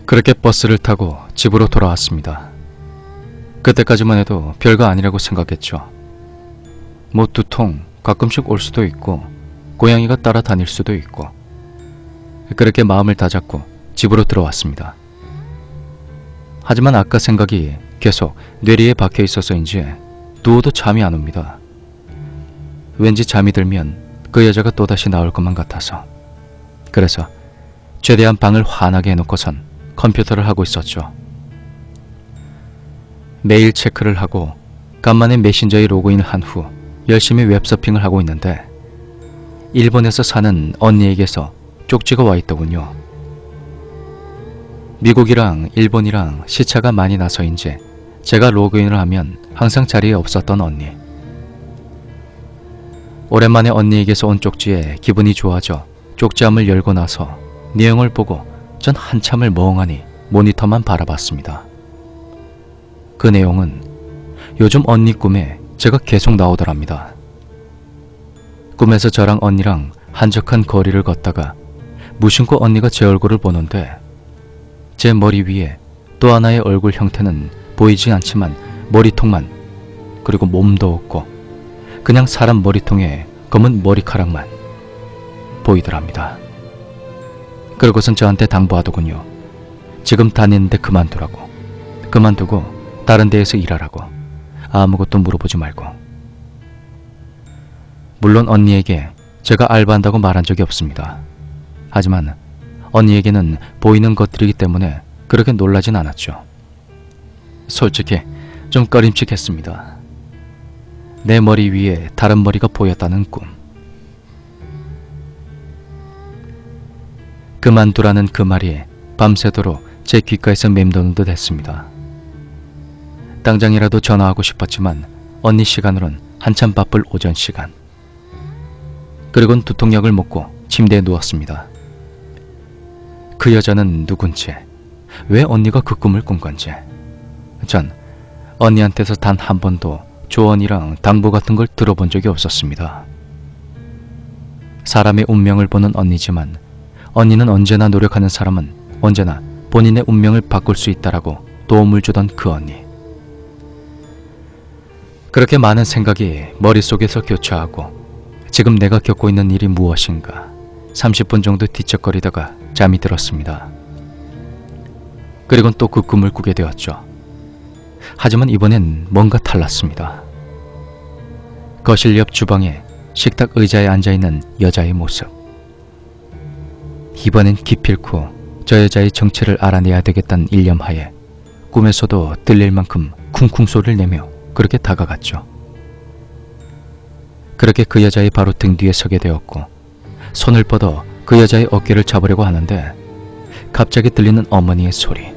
그렇게 버스를 타고 집으로 돌아왔습니다. 그때까지만 해도 별거 아니라고 생각했죠. 뭐 두통 가끔씩 올 수도 있고 고양이가 따라다닐 수도 있고. 그렇게 마음을 다잡고 집으로 들어왔습니다. 하지만 아까 생각이 계속 뇌리에 박혀 있어서인지 누워도 잠이 안 옵니다. 왠지 잠이 들면 그 여자가 또다시 나올 것만 같아서. 그래서 최대한 방을 환하게 해놓고선 컴퓨터를 하고 있었죠. 메일 체크를 하고 간만에 메신저에 로그인을 한 후 열심히 웹서핑을 하고 있는데 일본에서 사는 언니에게서 쪽지가 와 있더군요. 미국이랑 일본이랑 시차가 많이 나서인지 제가 로그인을 하면 항상 자리에 없었던 언니. 오랜만에 언니에게서 온 쪽지에 기분이 좋아져 쪽지함을 열고 나서 내용을 보고 전 한참을 멍하니 모니터만 바라봤습니다. 그 내용은 요즘 언니 꿈에 제가 계속 나오더랍니다. 꿈에서 저랑 언니랑 한적한 거리를 걷다가 무심코 언니가 제 얼굴을 보는데 제 머리 위에 또 하나의 얼굴 형태는 보이지 않지만 머리통만, 그리고 몸도 없고 그냥 사람 머리통에 검은 머리카락만 보이더랍니다. 그러고선 저한테 당부하더군요. 지금 다니는데 그만두라고. 그만두고 다른 데에서 일하라고. 아무것도 물어보지 말고. 물론 언니에게 제가 알바한다고 말한 적이 없습니다. 하지만 언니에게는 보이는 것들이기 때문에 그렇게 놀라진 않았죠. 솔직히 좀 꺼림칙했습니다. 내 머리 위에 다른 머리가 보였다는 꿈. 그만두라는 그 말이 밤새도록 제 귓가에서 맴도는 듯 했습니다. 당장이라도 전화하고 싶었지만 언니 시간으론 한참 바쁠 오전 시간. 그리곤 두통약을 먹고 침대에 누웠습니다. 그 여자는 누군지, 왜 언니가 그 꿈을 꾼 건지. 전 언니한테서 단 한 번도 조언이랑 당부 같은 걸 들어본 적이 없었습니다. 사람의 운명을 보는 언니지만 언니는 언제나 노력하는 사람은 언제나 본인의 운명을 바꿀 수 있다라고 도움을 주던 그 언니. 그렇게 많은 생각이 머릿속에서 교차하고 지금 내가 겪고 있는 일이 무엇인가 30분 정도 뒤척거리다가 잠이 들었습니다. 그리곤 또 그 꿈을 꾸게 되었죠. 하지만 이번엔 뭔가 달랐습니다. 거실 옆 주방에 식탁 의자에 앉아있는 여자의 모습. 이번엔 기필코 저 여자의 정체를 알아내야 되겠다는 일념하에 꿈에서도 들릴 만큼 쿵쿵 소리를 내며 그렇게 다가갔죠. 그렇게 그 여자의 바로 등 뒤에 서게 되었고 손을 뻗어 그 여자의 어깨를 잡으려고 하는데 갑자기 들리는 어머니의 소리.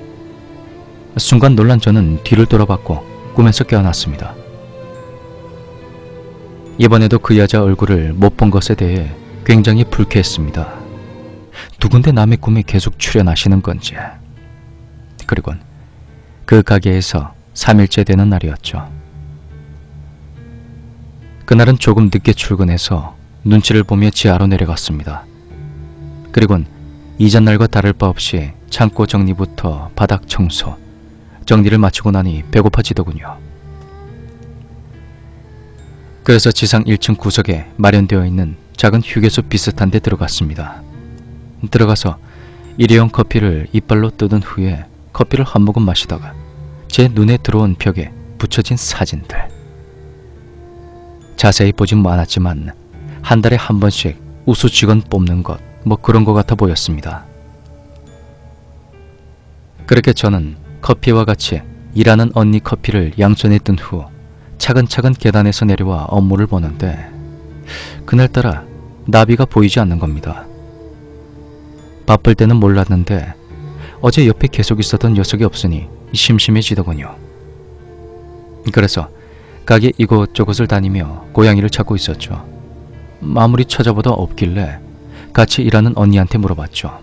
순간 놀란 저는 뒤를 돌아봤고 꿈에서 깨어났습니다. 이번에도 그 여자 얼굴을 못 본 것에 대해 굉장히 불쾌했습니다. 누군데 남의 꿈에 계속 출연하시는 건지. 그리곤 그 가게에서 3일째 되는 날이었죠. 그날은 조금 늦게 출근해서 눈치를 보며 지하로 내려갔습니다. 그리곤 이전날과 다를 바 없이 창고 정리부터 바닥 청소, 정리를 마치고 나니 배고파지더군요. 그래서 지상 1층 구석에 마련되어 있는 작은 휴게소 비슷한 데 들어갔습니다. 들어가서 일회용 커피를 이빨로 뜯은 후에 커피를 한 모금 마시다가 제 눈에 들어온 벽에 붙여진 사진들. 자세히 보진 않았지만 한 달에 한 번씩 우수 직원 뽑는 것, 뭐 그런 것 같아 보였습니다. 그렇게 저는 커피와 같이 일하는 언니 커피를 양손에 든 후 차근차근 계단에서 내려와 업무를 보는데 그날따라 나비가 보이지 않는 겁니다. 바쁠 때는 몰랐는데 어제 옆에 계속 있었던 녀석이 없으니 심심해지더군요. 그래서 가게 이곳저곳을 다니며 고양이를 찾고 있었죠. 아무리 찾아보다 없길래 같이 일하는 언니한테 물어봤죠.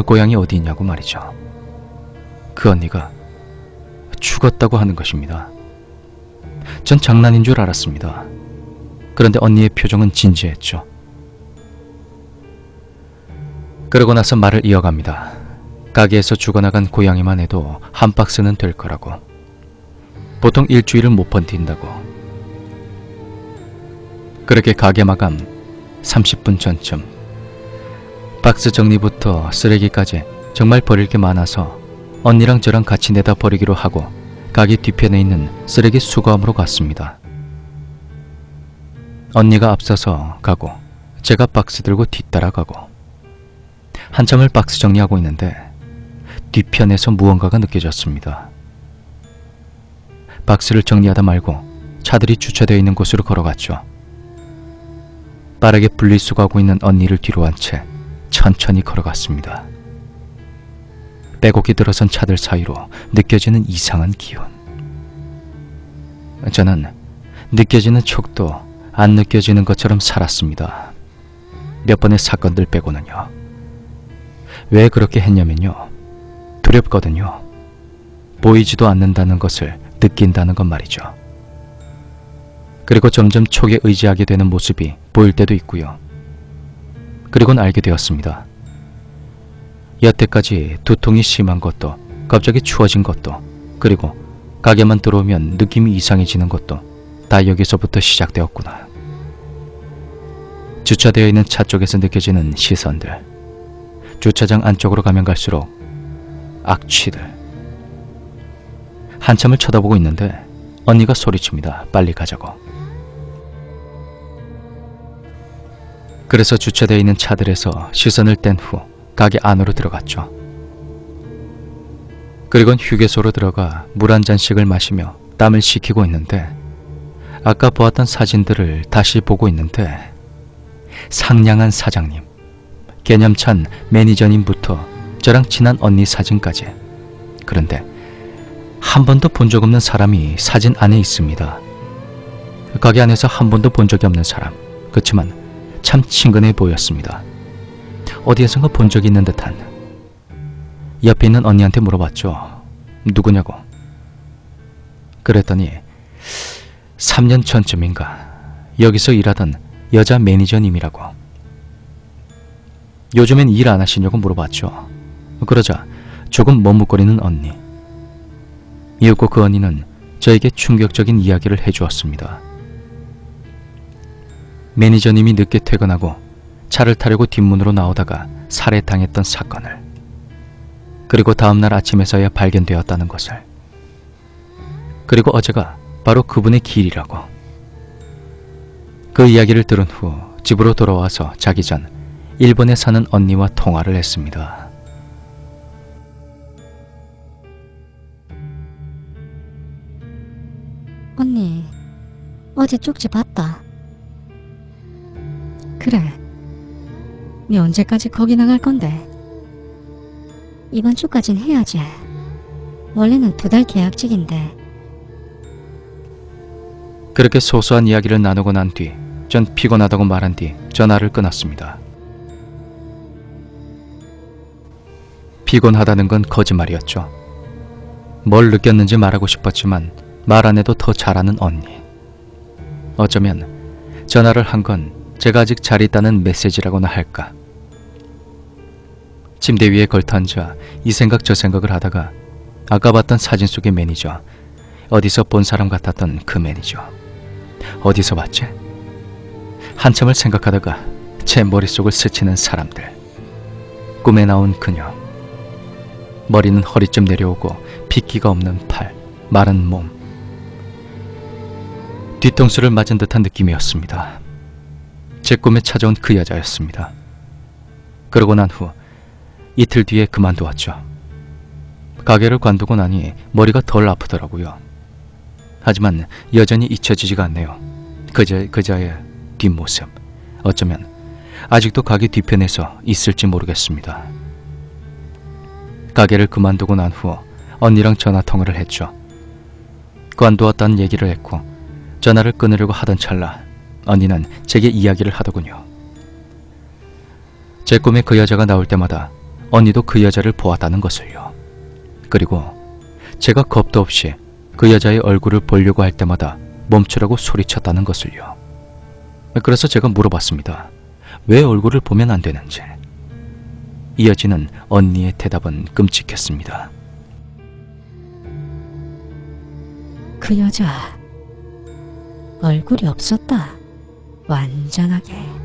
고양이 어디 있냐고 말이죠. 그 언니가 죽었다고 하는 것입니다. 전 장난인 줄 알았습니다. 그런데 언니의 표정은 진지했죠. 그러고 나서 말을 이어갑니다. 가게에서 죽어나간 고양이만 해도 한 박스는 될 거라고. 보통 일주일을 못 버틴다고. 그렇게 가게 마감 30분 전쯤, 박스 정리부터 쓰레기까지 정말 버릴 게 많아서 언니랑 저랑 같이 내다 버리기로 하고 가게 뒤편에 있는 쓰레기 수거함으로 갔습니다. 언니가 앞서서 가고 제가 박스 들고 뒤따라가고 한참을 박스 정리하고 있는데 뒤편에서 무언가가 느껴졌습니다. 박스를 정리하다 말고 차들이 주차되어 있는 곳으로 걸어갔죠. 빠르게 분리수거하고 있는 언니를 뒤로 한 채 천천히 걸어갔습니다. 빼곡히 들어선 차들 사이로 느껴지는 이상한 기운. 저는 느껴지는 촉도 안 느껴지는 것처럼 살았습니다. 몇 번의 사건들 빼고는요. 왜 그렇게 했냐면요. 두렵거든요. 보이지도 않는다는 것을 느낀다는 것 말이죠. 그리고 점점 촉에 의지하게 되는 모습이 보일 때도 있고요. 그리고는 알게 되었습니다. 여태까지 두통이 심한 것도, 갑자기 추워진 것도, 그리고 가게만 들어오면 느낌이 이상해지는 것도 다 여기서부터 시작되었구나. 주차되어 있는 차 쪽에서 느껴지는 시선들, 주차장 안쪽으로 가면 갈수록 악취들. 한참을 쳐다보고 있는데 언니가 소리칩니다. 빨리 가자고. 그래서 주차되어 있는 차들에서 시선을 뗀 후 가게 안으로 들어갔죠. 그리곤 휴게소로 들어가 물 한 잔씩을 마시며 땀을 식히고 있는데 아까 보았던 사진들을 다시 보고 있는데 상냥한 사장님, 개념찬 매니저님부터 저랑 친한 언니 사진까지. 그런데 한 번도 본 적 없는 사람이 사진 안에 있습니다. 가게 안에서 한 번도 본 적이 없는 사람. 그렇지만 참 친근해 보였습니다. 어디에선가 본 적이 있는 듯한. 옆에 있는 언니한테 물어봤죠. 누구냐고. 그랬더니 3년 전쯤인가 여기서 일하던 여자 매니저님이라고. 요즘엔 일 안 하시냐고 물어봤죠. 그러자 조금 머뭇거리는 언니. 이윽고 그 언니는 저에게 충격적인 이야기를 해주었습니다. 매니저님이 늦게 퇴근하고 차를 타려고 뒷문으로 나오다가 살해당했던 사건을, 그리고 다음날 아침에서야 발견되었다는 것을, 그리고 어제가 바로 그분의 길이라고. 그 이야기를 들은 후 집으로 돌아와서 자기 전 일본에 사는 언니와 통화를 했습니다. 언니, 어제 쪽지 봤다. 그래. 니 언제까지 거기 나갈 건데? 이번 주까진 해야지. 원래는 2달 계약직인데. 그렇게 소소한 이야기를 나누고 난 뒤 전 피곤하다고 말한 뒤 전화를 끊었습니다. 피곤하다는 건 거짓말이었죠. 뭘 느꼈는지 말하고 싶었지만 말 안 해도 더 잘하는 언니. 어쩌면 전화를 한 건 제가 아직 잘 있다는 메시지라고나 할까. 침대 위에 걸터앉아 이 생각 저 생각을 하다가 아까 봤던 사진 속의 매니저, 어디서 본 사람 같았던 그 매니저, 어디서 봤지? 한참을 생각하다가 제 머릿속을 스치는 사람들. 꿈에 나온 그녀. 머리는 허리쯤 내려오고 핏기가 없는 팔, 마른 몸. 뒤통수를 맞은 듯한 느낌이었습니다. 제 꿈에 찾아온 그 여자였습니다. 그러고 난 후 이틀 뒤에 그만두었죠. 가게를 관두고 나니 머리가 덜 아프더라고요. 하지만 여전히 잊혀지지가 않네요. 그자의 뒷모습. 어쩌면 아직도 가게 뒤편에서 있을지 모르겠습니다. 가게를 그만두고 난 후 언니랑 전화통화를 했죠. 관두었다는 얘기를 했고 전화를 끊으려고 하던 찰나 언니는 제게 이야기를 하더군요. 제 꿈에 그 여자가 나올 때마다 언니도 그 여자를 보았다는 것을요. 그리고 제가 겁도 없이 그 여자의 얼굴을 보려고 할 때마다 멈추라고 소리쳤다는 것을요. 그래서 제가 물어봤습니다. 왜 얼굴을 보면 안 되는지. 이어지는 언니의 대답은 끔찍했습니다. 그 여자 얼굴이 없었다. 완전하게.